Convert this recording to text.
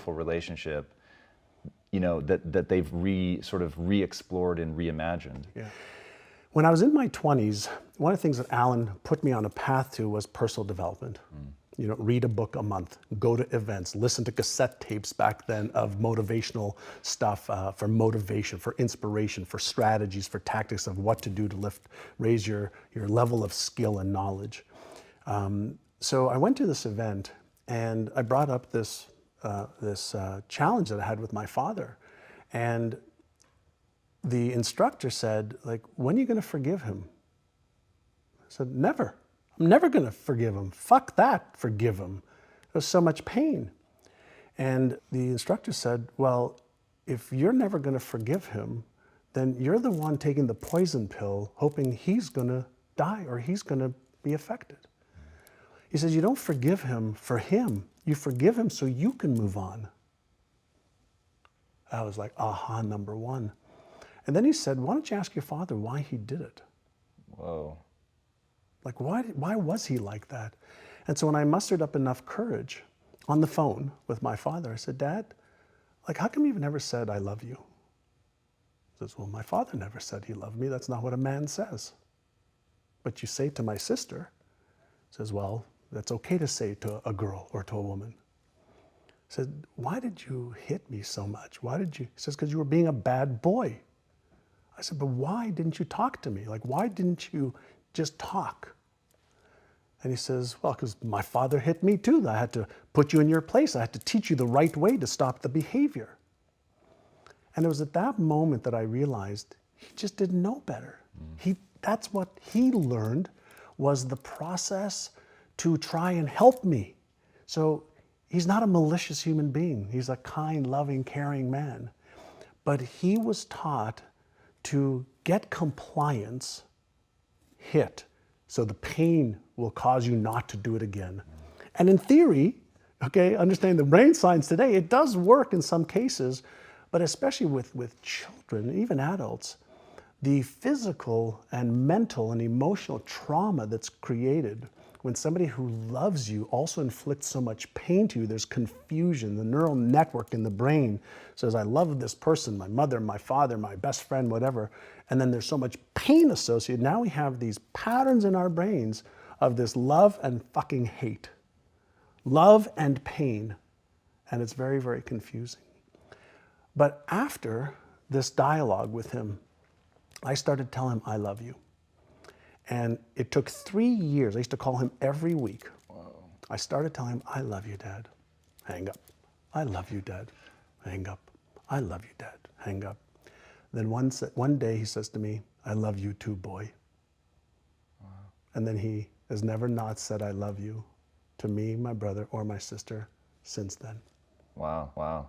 beautiful relationship, that they've sort of re-explored and reimagined. Yeah. When I was in my 20s, one of the things that Alan put me on a path to was personal development. Read a book a month, go to events, listen to cassette tapes back then of motivational stuff for motivation, for inspiration, for strategies, for tactics of what to do to raise your level of skill and knowledge. So I went to this event and I brought up this challenge that I had with my father. And the instructor said, like, when are you going to forgive him? I said, never. I'm never going to forgive him. Fuck that, forgive him. There's so much pain. And the instructor said, well, if you're never going to forgive him, then you're the one taking the poison pill, hoping he's going to die or he's going to be affected. He says, you don't forgive him for him. You forgive him so you can move on. I was like, aha, number one. And then he said, why don't you ask your father why he did it? Whoa. Like, why was he like that? And so when I mustered up enough courage on the phone with my father, I said, Dad, like, how come you've never said I love you? He says, well, my father never said he loved me. That's not what a man says. But you say to my sister. He says, well, that's okay to say to a girl or to a woman. I said, why did you hit me so much? Why did you? He says, because you were being a bad boy. I said, but why didn't you talk to me? Like, why didn't you just talk? And he says, well, because my father hit me too. I had to put you in your place. I had to teach you the right way to stop the behavior. And it was at that moment that I realized he just didn't know better. That's what he learned, was the process to try and help me. So he's not a malicious human being. He's a kind, loving, caring man. But he was taught to get compliance hit, so the pain will cause you not to do it again. And in theory, okay, understanding the brain science today, it does work in some cases, but especially with children, even adults, the physical and mental and emotional trauma that's created when somebody who loves you also inflicts so much pain to you, there's confusion. The neural network in the brain says, I love this person, my mother, my father, my best friend, whatever. And then there's so much pain associated. Now we have these patterns in our brains of this love and fucking hate. Love and pain. And it's very, very confusing. But after this dialogue with him, I started telling him, I love you. And it took 3 years. I used to call him every week. Whoa. I started telling him, I love you, Dad. Hang up. I love you, Dad. Hang up. I love you, Dad. Hang up. Then one day he says to me, I love you too, boy. Wow. And then he has never not said I love you to me, my brother, or my sister since then. Wow, wow.